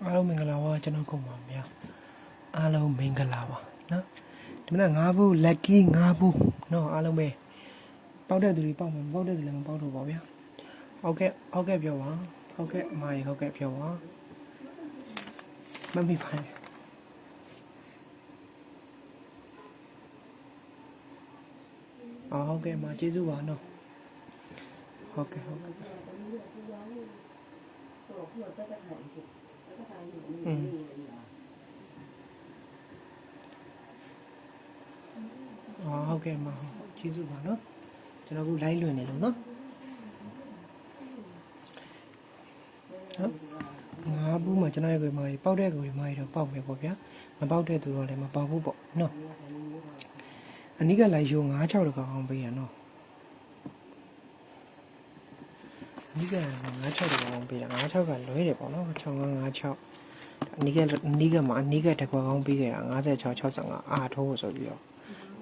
အားလုံးမင်္ဂလာပါကျွန်တော်ကုန်ပါဗျာအားလုံးမင်္ဂလာပါနော်ဒီမနက်၅ဘူး lucky ၅ဘူးနော်အားလုံးပဲပေါက်တဲ့သူတွေပေါက်မှာမပေါက်တဲ့သူလည်းမပေါက်တော့ပါဗျာဟုတ်ကဲ့ပြောပါဟုတ်ကဲ့အမကြီးဟုတ်ကဲ့ပြောပါမမိပါနဲ့ဟုတ်ကဲ့အမကျေးဇူးပါနော်ဟုတ်ကဲ့ဟုတ်ကဲ့ဟုတ်ကဲ့မကျေးဇူးပါနော်ကျွန်တော်ကလိုက်လွင်နေလို့နော်ငါးဘူးမှာကျွန်တော်ရဲ့ကိုမာကြီးပေါက်တဲ့ကိုမာကြီးတော့ပေါက်မယ်ပေါ့ဗျာမပေါက်တဲ့သူတော့လည်းမပေါက်ဘူးပေါ့နော်အနည်းကလိုက်ရိုး9-6တကောင်အောင်ပေးရနော်အနည်းက9-6တကောင်အောင်ပေးရ9-6ကလွဲတယ်ပေါ့နော်6-5-9-6အနည်းကတကွာကောင်းပေးခဲ့တာ56-65အာထိုးဆိုပြီးတော့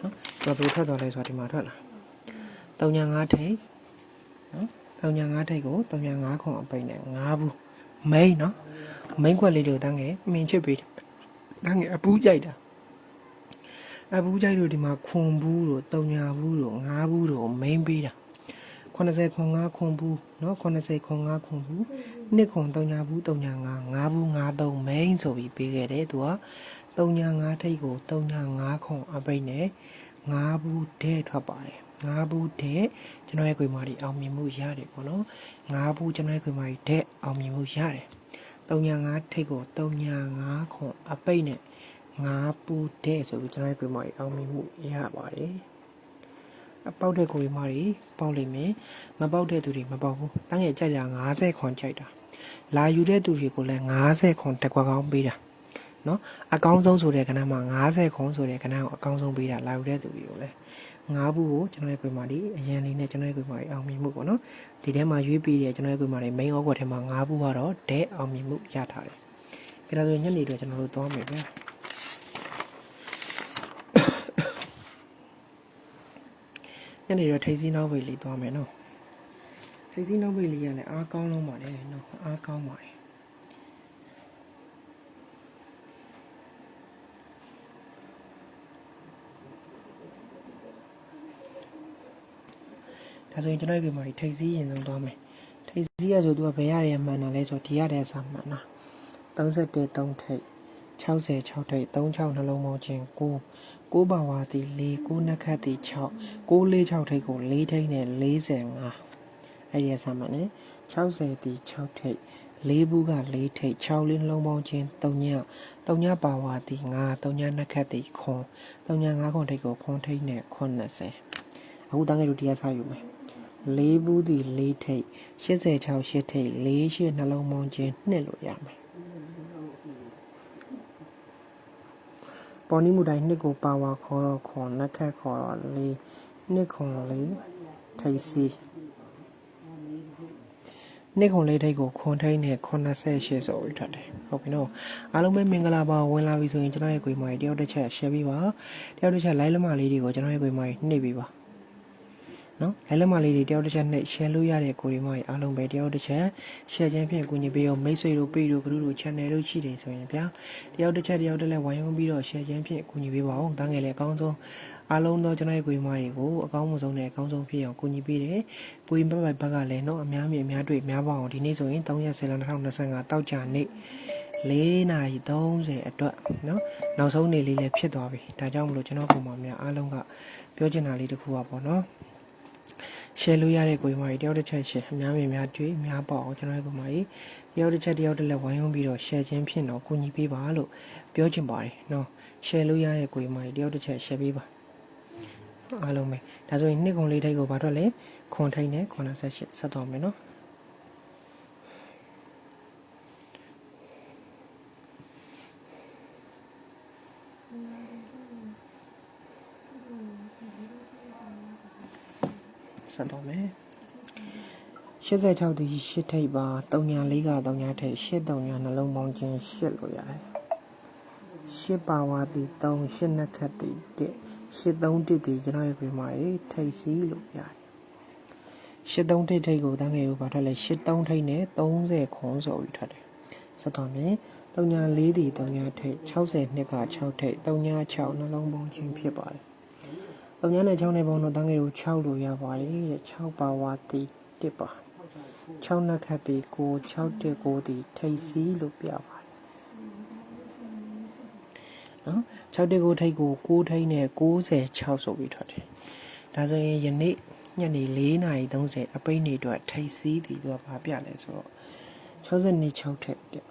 နော်ဘယ်လိုထွက်သွားလဲဆိုတော့ဒီမှာထွက်လာ3-5ထိတ်နော်3-5ထိတ်ကို3-5ခွန်အပိတ်နဲ့9ဘူးမိန်နော်မိန်ခွက်လေးတွေကိုတန်းငယ်မြင်ချစ်ပေးတန်းငယ်အပူးကြိုက်တာအပူးကြိုက်လို့ဒီမှာခွန်ဘူးတို့3-5ဘူးတို့9ဘူးတို့မိန်ပေးတာ80ခွန်5ခွန်ဘူးနော်80ခွန်5ခွန်ဘူး2ခွန်3-5ဘူး3-5 9ဘူး9-3မိန်ဆိုပြီးပေးခဲ့တယ်သူက3-5ထိတ်ကို3-5ခွန်အပိတ်နဲ့9ဘူးတဲ့ထွက်ပါတယ်9ဘူးတဲ့ကျွန်တော်ရဲ့ခွေမာတွေအောင်မြင်မှုရတယ်ပေါ့နော်9ဘူးကျွန်တော်ရဲ့ခွေမာတွေတဲ့အောင်မြင်မှုရတယ်3-5ထိတ်ကို3-5ခွန်အပိတ်နဲ့9ဘူးတဲ့ဆိုပြီးကျွန်တော်ရဲ့ခွေမာတွေအောင်မြင်မှုရပါတယ်အပေါက်တဲ့ခွေမာတွေပေါက်လိမ့်မယ်မပေါက်တဲ့သူတွေမပေါက်ဘူးတန်းငယ်ကြိုက်တာ50ခွန်ကြိုက်တာလာယူတဲ့သူတွေကိုလည်း50ခွန်တက်ကွာကောင်းပေးတာနော်အကောင်းဆုံးဆိုတဲ့ကဏ္ဍမှာ50ခွန်ဆိုတဲ့ကဏ္ဍကိုအကောင်းဆုံးပေးတာလာယူတဲ့သူတွေကိုလည်း9ဘူးကိုကျွန်တော်ရဲ့ခွေမာဒီအရင်လေးနဲ့ကျွန်တော်ရဲ့ခွေမာဒီအောင်မြင်မှုပေါ့နော်ဒီထဲမှာရွေးပြီးတဲ့ကျွန်တော်ရဲ့ခွေမာဒီ main order ထဲမှာ9ဘူးကတော့ဒဲအောင်မြင်မှုရထားတယ်ကြဒါဆိုညနေတော့ကျွန်တော်တို့သွားမယ်ဗျာညနေတော့ထိပ်စီးနောက်ပိတ်လေးသွားမယ်နော်ထိပ်စီးနောက်ပိတ်လေးကလည်းအားကောင်းလုံးပါတယ်နော်အားကောင်းပါတယ်ဒါဆိုရင်ကျွန်တော်ဒီမှာထိပ်စီးရင်ဆုံးသွားမယ်ထိပ်စီးရဆိုသူကဘယ်ရရမှန်တာလဲဆိုဒီရတဲ့အစားမှန်တာ31 3ထိပ်60 6ထိပ်36နှလုံးပေါင်းချင်း9ပါဝါတီ4 9နှက်ခတ်တီ6 9 4 6ထိပ်ကို4ထိပ်နဲ့45အဲ့ဒီအစားမှန်တယ်60တီ6ထိပ်4ဘူးက4ထိပ်6လေးနှလုံးပေါင်းချင်း3ညပါဝါတီ5 3ညနှက်ခတ်တီခွန်3ည5ခွန်ထိပ်ကိုခွန်ထိပ်နဲ့80အခုတန်းငယ်တို့တရားစားယူမယ်4ဘူးတီ4ထိပ်86 8ထိပ်4 8နှလုံးပေါင်းချင်း2လို့ရမယ်ပေါ်နီမူတိုင်း2ကိုပါဝါခေါ်တော့ခွန်နှက်ခတ်ခေါ်တော့2ခွန်4ထိပ်စီ2ခွန်4ထိပ်ကိုခွန်ထိပ်နဲ့88ဆိုပြီးထွက်တယ်ဟုတ်ပြီနော်အားလုံးပဲမင်္ဂလာပါဝင်လာပြီဆိုရင်ကျွန်တော်ရဲ့ကိုယ်မိုင်းတယောက်တစ်ချက် share ပေးပါတယောက်တစ်ချက် like လက်မလေးတွေကိုကျွန်တော်ရဲ့ကိုယ်မိုင်းနှိပ်ပေးပါနော်လိုက်လက်မလေးတွေတယောက်တစ်ချက်နဲ့ share လို့ရတဲ့ကိုရီမကြီးအားလုံးပဲတယောက်တစ်ချက် share ခြင်းဖြင့်ကူညီပေးရောမိတ်ဆွေတို့ပေးတို့ဂရုတို့ channel တို့ရှိတယ်ဆိုရင်ဗျာတယောက်တစ်ချက်တယောက်တစ်လက်ဝိုင်းဝန်းပြီးတော့ share ခြင်းဖြင့်ကူညီပေးပါအောင်တန်းငယ်လေအကောင်းဆုံးအားလုံးသောကျွန်တော်ရဲ့ကိုရီမကြီးကိုအကောင်းဆုံးနဲ့အကောင်းဆုံးဖြစ်အောင်ကူညီပေးတယ်ပူရင်ဘက်ကလည်းနော်အများမြင်အများတွေ့များပါအောင်ဒီနေ့ဆိုရင်3ရက်10လ2025တောက်ကြနေ့4:30အတွက်နော်နောက်ဆုံးနေ့လေးလည်းဖြစ်သွားပြီဒါကြောင့်မလို့ကျွန်တော်ပုံမှန်များအားလုံးကပြောချင်တာလေးတစ်ခုပါပေါ့နော်share လို့ရတဲ့ကိုယ်မကြီးတယောက်တစ်ချက် share အများကြီးများတွေ့များပေါ့အောင်ကျွန်တော်ကိုယ်မကြီးတယောက်တစ်ချက်တယောက်တစ်လက်ဝိုင်းဝန်းပြီးတော့ share ခြင်းဖြင့်တော့ကူညီပေးပါလို့ပြောချင်ပါတယ်နော် share လို့ရတဲ့ကိုယ်မကြီးတယောက်တစ်ချက် share ပေးပါအားလုံးပဲဒါဆိုရင်2ခွန်4ထိပ်ကိုဘာတော့လဲခွန်ထိပ်နဲ့98ဆက်တော့မယ်နော်ဆက်တော့မယ်86တီ8ထိပ်ပါ34က3ထိပ်83နှလုံးပေါင်းချင်း8လို့ရတယ်8ပါဝါတီ3 8နှက်ခတ်တီ1 83တီကျွန်တော်ရဲ့ပြမာတွေထိပ်စီးလို့ရတယ်83ထိပ်ကိုတန်းငယ်ကိုပါထွက်လဲ83ထိပ်နဲ့30ခွန်ဆိုပြီးထွက်တယ်ဆက်တော့မယ် 3ညာ4ဒီ3ညာထိတ်60နှစ်က6ထိတ်3ညာ6နှလုံးပေါင်းခြင်းဖြစ်ပါတယ်3ညာနဲ့6နဲ့ပေါင်းတော့တန်းငယ်ကို6လို့ရပါတယ်တဲ့6ပါဝါတီ1ပါ6နှစ်ခတ်တီ9 6တက်9တီထိတ်စီလို့ပြပါတယ်နော်6တက်9ထိတ်ကို9ထိတ်နဲ့96ဆိုပြီးထွက်တယ်ဒါဆိုရင်ယနေ့ညနေ4:30အပိတ်နေအတွက်ထိတ်စီးတည်သူကဘာပြလဲဆိုတော့62 6ထက်တဲ့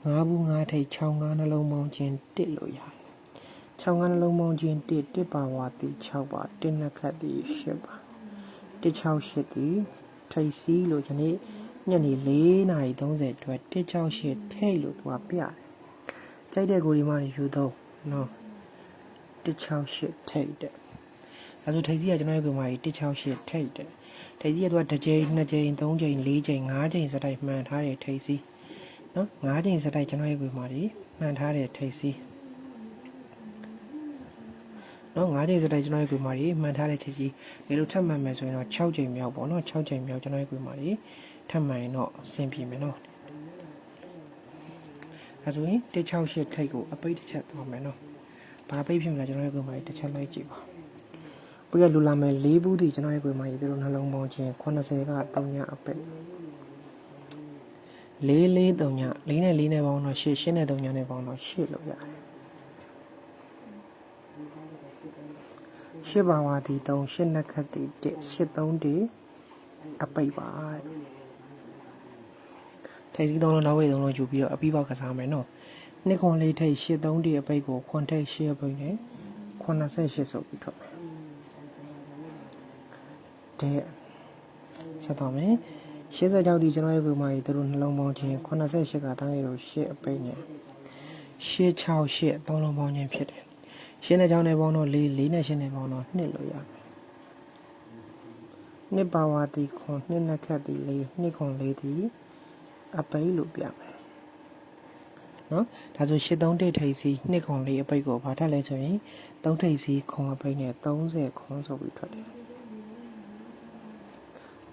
5ဘူး5ထိတ်6 5နှလုံးပေါင်းခြင်း1လို့ရတယ်6 5နှလုံးပေါင်းခြင်း1ပါဝါတီ6ပါ1နှစ်ခတ်တီ8ပါ168တီထိတ်စီးလို့ယနေ့ညနေ4:30အတွက်168ထိတ်လို့သူကပြတယ်ကြိုက်တဲ့ကိုဒီမှာယူတော့နော်168ထိတ်တဲ့အဲဆိုထိတ်စီးကကျွန်တော်ရဲ့ကိုမှာ168ထိတ်တဲ့ထိတ်စီးကတော့တစ်ကြိမ်နှစ်ကြိမ်သုံးကြိမ်လေးကြိမ်ငါးကြိမ်စတိုက်မှန်ထားတဲ့ထိတ်စီးနော်ငါးကြိမ်စတိုက်ကျွန်တော်ရဲ့ကိုမှာမှန်ထားတဲ့ထိတ်စီးနော်ငါးကြိမ်စတိုက်ကျွန်တော်ရဲ့ကိုမှာမှန်ထားတဲ့ထိတ်စီးဒီလိုထပ်မှန်မယ်ဆိုရင်တော့6ကြိမ်မြောက်ပေါ့နော်6ကြိမ်မြောက်ကျွန်တော်ရဲ့ကိုမှာထပ်မှန်ရင်တော့အဆင်ပြေမယ်နော်အဲဆိုရင်168ထိတ်ကိုအပိတ်တစ်ချက်သွားမယ်နော်ဘာပိတ်ဖြစ်မလဲကျွန်တော်ရဲ့ကိုမှာတစ်ချက်လိုက်ကြည့်ပါပြရလူလာမယ်4ဘူးဒီကျွန်တော်ရဲ့ကိုယ်မှာဒီလိုနှလုံးပေါင်းခြင်း80က3ညအပိတ်4 4 3ည4နဲ့4နဲ့ပေါင်းတော့8 8နဲ့3ညနဲ့ပေါင်းတော့8လို့ရတယ်8ပါဝါဒီ3 8နှစ်ခတ်ဒီ1 8 3ဒီအပိတ်ပါထိုင်စီ3လုံးနောက်ဝေး3လုံးယူပြီးတော့အပြီးပေါက်ကစားမယ်နော်နှစ်ခွန်လေးထိတ်8 3ဒီအပိတ်ကိုခွန်ထိတ်8အပိတ်နဲ့88ဆိုပြီးထွက်မယ်တဲ့ဆက်တော့မယ်86ဒီကျွန်တော်ရဲ့ကိုယ်မှာဒီလိုနှလုံးပေါင်းခြင်း88ကတန်းရလို့8အပိတ်နဲ့868 3လုံးပေါင်းခြင်းဖြစ်တယ်ရှင်းတဲ့ကြောင်းနဲ့ပေါင်းတော့4 4နဲ့ရှင်းတဲ့ပေါင်းတော့2လို့ရတယ်2ပါဝါတီခွန်2နှစ်ခတ်တီ4 2ခွန်4တီအပိတ်လို့ပြမယ်နော်ဒါဆို83တိတ်ထိပ်စီ2ခွန်4အပိတ်ကိုဘာထက်လဲဆိုရင်3ထိပ်စီခွန်အပိတ်နဲ့30ခွန်ဆိုပြီးထွက်တယ်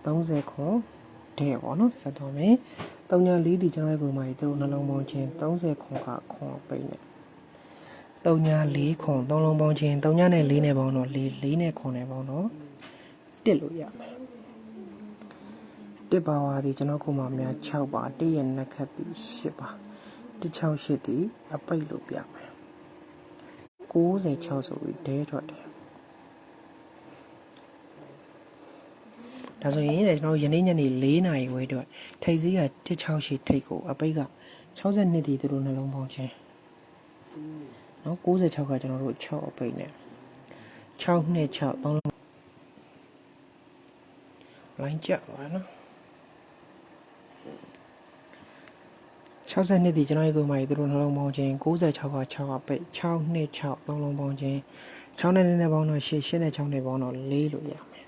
30ခွန်တဲ့ပေါ့နော်ဆက်တော့မယ်3ညာ4ဒီကျွန်တော်ရဲ့ပုံမှာဒီလိုနှလုံးပေါင်းခြင်း30ခွန်ကခွန်ပိတ်နဲ့3ညာ4ခွန်3လုံးပေါင်းခြင်း3ညာနဲ့4နဲ့ပေါင်းတော့4နဲ့ခွန်နဲ့ပေါင်းတော့1လို့ရမယ်1ပါဝါဒီကျွန်တော်ကိုမှများ6ပါ1ရဲ့နှစ်ခတ်ဒီ8ပါ168ဒီအပိတ်လို့ပြမယ်96ဆိုပြီးဒဲထွက်တယ်ဒါဆိုရင်ကျွန်တော်ယနေ့ညနေ4နာရီဝဲတော့ထိတ်စည်းက168ထိတ်ကိုအပိတ်က62ဒီတို့နှလုံးပေါင်းခြင်းနော်96ကကျွန်တော်တို့6အပိတ်နဲ့6နဲ့6 3လုံးလိုင်းကြပါနော်62ဒီကျွန်တော်ရဲ့ကိုယ်မှာတို့နှလုံးပေါင်းခြင်း96က6အပိတ်6နဲ့6 3လုံးပေါင်းခြင်း6နဲ့နဲ့ပေါင်းတော့8 8နဲ့6နဲ့ပေါင်းတော့4လို့ရမယ်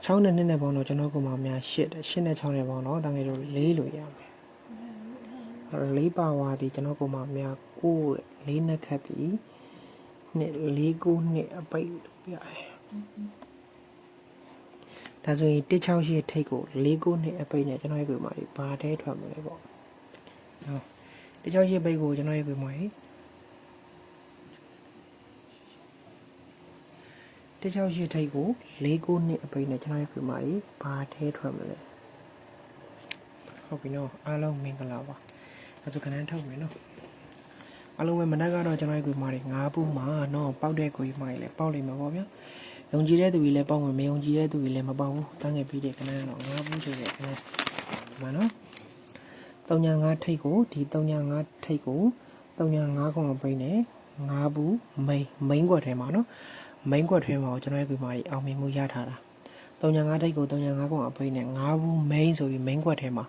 6နဲ့2နဲ့ပေါင်းတော့ကျွန်တော်ကိုမှများ8တယ်8နဲ့6နဲ့ပေါင်းတော့တန်းငယ်တို့4လို့ရမယ်4ပါဝါဒီကျွန်တော်ကိုမှများ9 4နှစ်ခတ်ပြီးနှစ်4 9နှစ်အပိတ်လို့ရတယ်ဒါဆိုရင်168ထိတ်ကို4 9နှစ်အပိတ်နဲ့ကျွန်တော်ရဲ့ကိုမှဘာတဲထွက်မလဲပေါ့နော်168ပိတ်ကိုကျွန်တော်ရဲ့ကိုမှ168ထိတ်ကို4 9နှစ်အပိတ်နဲ့ကျွန်တော်ရဲ့ကိုမှဘာတဲထွက်မလဲဟုတ်ပြီနော်အားလုံးမင်္ဂလာပါအဲဆိုခဏထုတ်မယ်နော်အားလုံးပဲမနက်ကတော့ကျွန်တော်ရဲ့ကိုမှ9ဘူးမှာနော်ပေါက်တဲ့ကိုမှလည်းပေါက်လိမ့်မှာပေါ့ဗျာယုံကြည်တဲ့သူတွေလည်းပေါက်မယ်မယုံကြည်တဲ့သူတွေလည်းမပေါက်ဘူးတန်းငယ်ပြီးတဲ့ခဏတော့9ဘူးဆိုတဲ့ခဏဒီမှာနော်35ထိတ်ကိုဒီ35ထိတ်ကို35ကောင်ပိတ်နဲ့9ဘူးမိန်ကွက်ထဲမှာနော်မိန်ကွက်ထဲမှာကျွန်တော်ရဲ့ကိုမှအောင်မြင်မှုရထားတာ35ထိတ်ကို35ကောင်အပိတ်နဲ့9ဘူးမိန်ဆိုပြီးမိန်ကွက်ထဲမှာ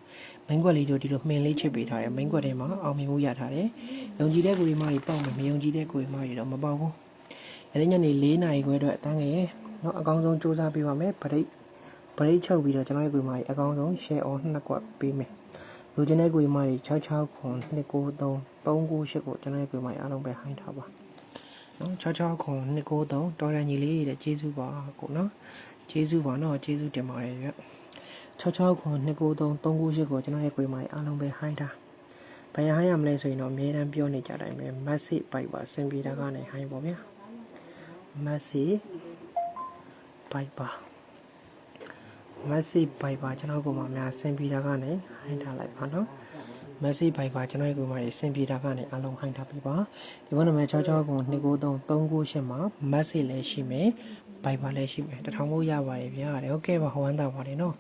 မိန်ကွက်လေးတို့ဒီလိုမှင်လေးချစ်ပေးထားတယ်မိန်ကွက်ထဲမှာအောင်မြင်မှုရထားတယ်ယုံကြည်တဲ့ကိုတွေမှပေါက်မယ်မယုံကြည်တဲ့ကိုတွေမှတော့မပေါက်ဘူးညနေ4နာရီခွဲအတွက်အတန်းငယ်เนาะအကောင်းဆုံးစူးစမ်းပေးပါမယ်ဗရိတ်ချုပ်ပြီးတော့ကျွန်တော်ရဲ့ကိုယ်မကြီးအကောင်းဆုံး share on 2ကွက်ပေးမယ်လူချင်းတဲ့ကိုယ်မကြီး66ခွန်293 398ကိုကျွန်တော်ရဲ့ကိုယ်မကြီးအားလုံးပဲဟိုင်းထားပါเนาะ66ခွန်293တော်ရညီလေးတဲ့ကျေးဇူးပါကိုเนาะကျေးဇူးပါเนาะကျေးဇူးတင်ပါတယ်ဗျ 66ခွန်293 398ကိုကျွန်တော်ရဲ့ကိုယ်မှာအားလုံးပဲဟိုင်းတာဘယ်ဟိုင်းရမလဲဆိုရင်တော့အများအားပြောနေကြတိုင်းပဲ message ပိုက်ပါစင်ပြေတာကနေဟိုင်းပေါ့ဗျာ message ပိုက်ပါ message ပိုက်ပါကျွန်တော်ကိုယ်မှာများစင်ပြေတာကနေဟိုင်းထားလိုက်ပါနော် message ပိုက်ပါကျွန်တော်ရဲ့ကိုယ်မှာစင်ပြေတာကနေအားလုံးဟိုင်းထားပြီပါဒီဘက်နံပါတ်66ခွန်293 398မှာ message လည်းရှိမယ်ဘိုင်ပါလည်းရှိမယ်1000ဖို့ရပါတယ်ဗျာဟုတ်ကဲ့ပါဟောဝမ်းသာပါတယ်နော်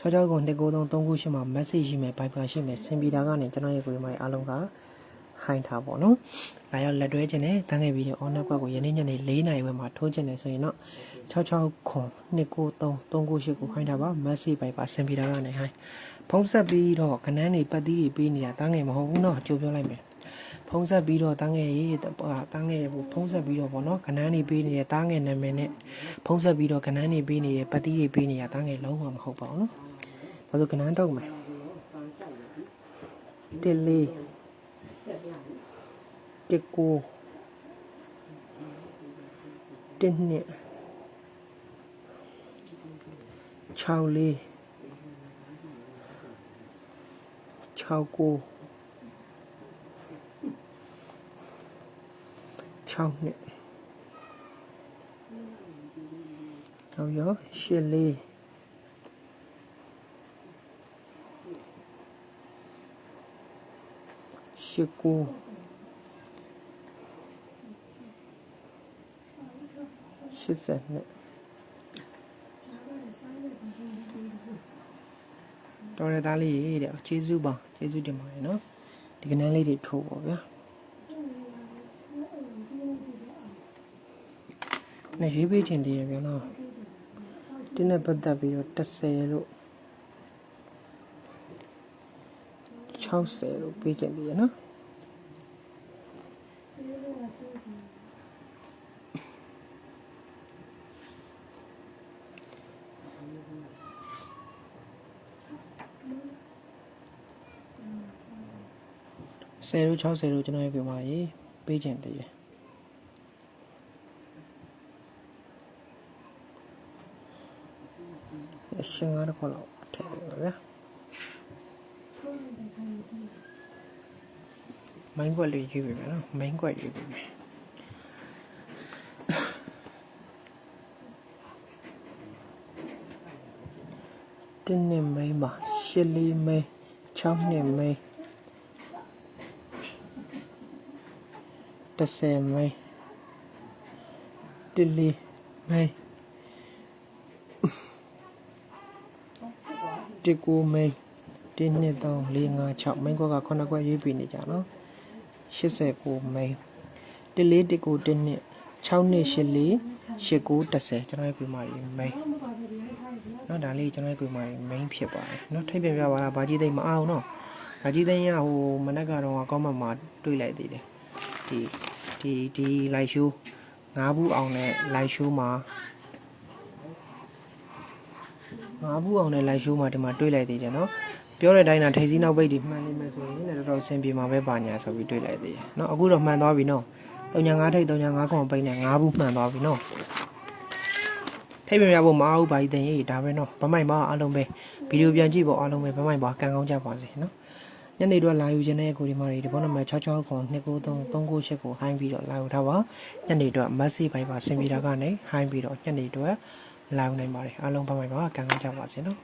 66ကို293 398မှာ message ရှိမယ်ဘိုင်ပါရှိမယ်စင်ပီတာကနေကျွန်တော်ရဲ့ကိုယ်မိုင်အားလုံးကဟိုင်းထားပေါ့နော်လာရောက်လက်တွဲခြင်းနဲ့တန်းခဲ့ပြီးတဲ့ on network ကိုယနေ့ညနေ4နာရီဝန်းမှာထိုးခြင်းနဲ့ဆိုရင်တော့66ခွန်293 398ကိုဟိုင်းထားပါ message ဘိုင်ပါစင်ပီတာကနေဟိုင်းဖုံးဆက်ပြီးတော့ခနန်းတွေပတ်သီးတွေပေးနေတာတန်းငယ်မဟုတ်ဘူးနော်ကြိုပြောလိုက်မယ်ဖုံးဆက်ပြီးတော့တန်းငယ်ရေးတန်းငယ်ဖုံးဆက်ပြီးတော့ပေါ့နော်ခနန်းတွေပေးနေတဲ့တန်းငယ်နာမည်နဲ့ဖုံးဆက်ပြီးတော့ခနန်းတွေပေးနေတဲ့ပတ်သီးတွေပေးနေတာတန်းငယ်လုံးဝမဟုတ်ပါဘူးနော်ဘာလို့ခနန်းတော့မယ်တစ်လေးတစ်ကိုတစ်နှစ်6လေး6ကို6နှစ်နောက်ရော8လေး8ကို80နှစ်တော်ရသားလေးတဲ့ကျေးဇူးပါကျေးဇူးတင်ပါတယ်နော်ဒီကနန်းလေးတွေထိုးပါဗျာနဲ့ရေးပေးခြင်းတည်းရပြန်တော့ဒီနဲ့ပတ်သက်ပြီးတော့10လို့60လို့ပေးခြင်းတည်းရနော်10လို့60လို့ကျွန်တော်ရဲ့ပြောပါရေးပေးခြင်းတည်းရရှင်ကားတော့ခေါ်တော့ထည့်ပါဗျာမိုင်းကွက်လေးရေးပေးမယ်နော်မိုင်းကွက်ရေးပေးမယ်တင်းနဲ့မိုင်းပါရှစ်လေးမိုင်း6နဲ့မိုင်း10မိုင်းတစ်လေးမိုင်းတစ်ကိုမိန်တင်းနှစ်3 4 5 6မိန်ကွက်က9ကွက်ရေးပြီးနေကြနော်89မိန်တစ်လေးတစ်ကိုတစ်နှစ်6နှစ်8လေး8ကို10ကျွန်တော်ရဲ့ပြည်မာကြီးမိန်နော်ဒါလေးကျွန်တော်ရဲ့ပြည်မာကြီးမိန်ဖြစ်ပါတယ်နော်ထိပ်ပြန်ပြပါလားဗာကြီးသိမ့်မအောင်နော်ဗာကြီးသိမ့်ရဟိုမနက်ကတော့ကောင်းမှမှာတွေးလိုက်သေးတယ်ဒီလိုက်ရှိုး9ဘူးအောင်နဲ့လိုက်ရှိုးမှာ9ဘူးအောင်နဲ့လိုက်ရှိုးမှာဒီမှာတွေးလိုက်သေးတယ်နော်ပြောတဲ့အတိုင်းသာထိပ်စီးနောက်ပိတ်တွေမှန်နေမယ်ဆိုရင်လည်းတော်တော်အဆင်ပြေမှာပဲပါညာဆိုပြီးတွေးလိုက်သေးတယ်နော်အခုတော့မှန်သွားပြီနော်39ထိပ်39ခွန်ပိတ်နဲ့9ဘူးမှန်သွားပြီနော်ထိပ်ပြပြဖို့မအားဘူးပါကြီးတင်ရေးဒါပဲနော်ဗမိုက်ပါအားလုံးပဲဗီဒီယိုပြန်ကြည့်ဖို့အားလုံးပဲဗမိုက်ပါကံကောင်းကြပါစေနော်ညနေတော့လာယူခြင်းတဲ့ကိုဒီမှာဒီဖုန်းနံပါတ်66ခွန်293 398ကိုဟိုင်းပြီးတော့လာယူထားပါညနေတော့ message ပိုင်ပါစင်ပြေတာကနေဟိုင်းပြီးတော့ညနေတော့လာယူနိုင်ပါတယ်အားလုံးဗမိုက်ပါကံကောင်းကြပါစေနော်